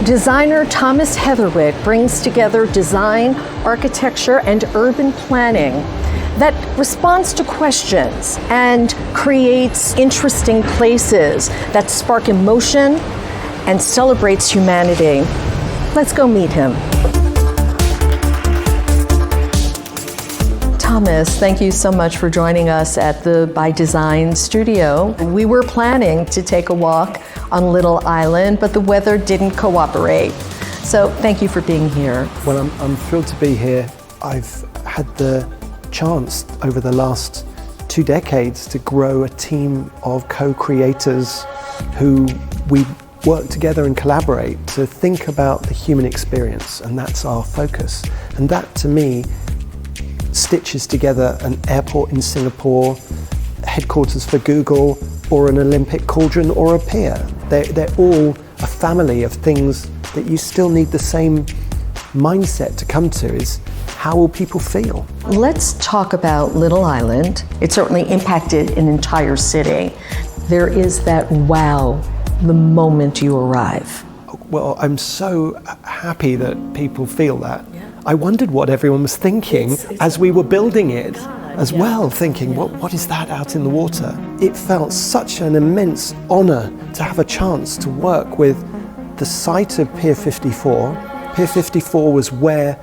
Designer Thomas Heatherwick brings together design, architecture, and urban planning that responds to questions and creates interesting places that spark emotion and celebrates humanity. Let's go meet him. Thomas, thank you so much for joining us at the ByDesign studio. We were planning to take a walk on Little Island, but the weather didn't cooperate. So thank you for being here. Well, I'm thrilled to be here. I've had the chance over the last 2 decades to grow a team of co-creators who we work together and collaborate to think about the human experience, and that's our focus. And that, to me, stitches together an airport in Singapore, headquarters for Google, or an Olympic cauldron or a pier. They're all a family of things that you still need the same mindset to come to, is how will people feel? Let's talk about Little Island. It certainly impacted an entire city. There is that wow the moment you arrive. Well, I'm so happy that people feel that. I wondered what everyone was thinking as we were building it as well, thinking, what is that out in the water? It felt such an immense honor to have a chance to work with the site of Pier 54. Pier 54 was where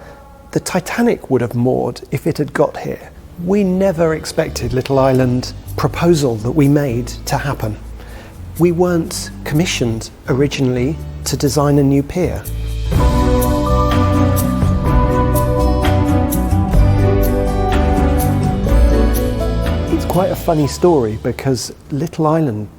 the Titanic would have moored if it had got here. We never expected Little Island proposal that we made to happen. We weren't commissioned originally to design a new pier. It's quite a funny story because Little Island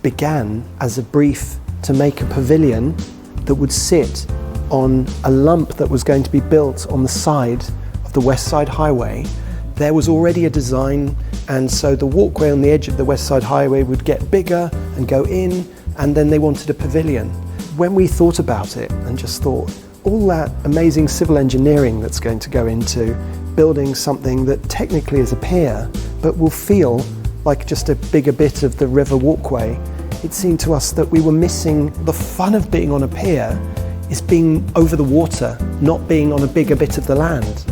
began as a brief to make a pavilion that would sit on a lump that was going to be built on the side of the West Side Highway. There was already a design, and so the walkway on the edge of the West Side Highway would get bigger and go in, and then they wanted a pavilion. When we thought about it and just thought, all that amazing civil engineering that's going to go into building something that technically is a pier, but will feel like just a bigger bit of the river walkway, it seemed to us that we were missing the fun of being on a pier is being over the water, not being on a bigger bit of the land.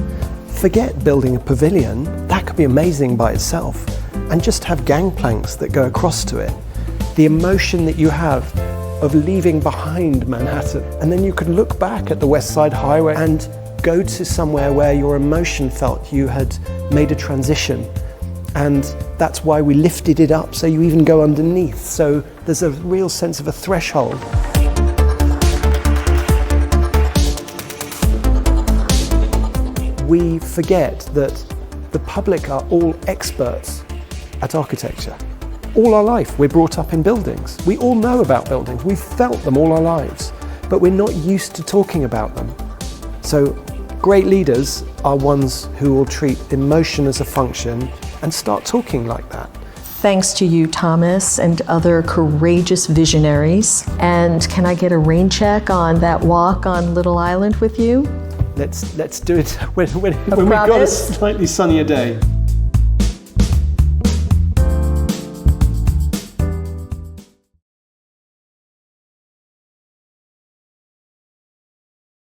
Forget building a pavilion, that could be amazing by itself, and just have gangplanks that go across to it. The emotion that you have of leaving behind Manhattan, and then you can look back at the West Side Highway and go to somewhere where your emotion felt you had made a transition. And that's why we lifted it up so you even go underneath. So there's a real sense of a threshold. We forget that the public are all experts at architecture. All our life we're brought up in buildings. We all know about buildings. We've felt them all our lives, but we're not used to talking about them. So great leaders are ones who will treat emotion as a function and start talking like that. Thanks to you, Thomas, and other courageous visionaries. And can I get a rain check on that walk on Little Island with you? Let's do it when we've got a slightly sunnier day.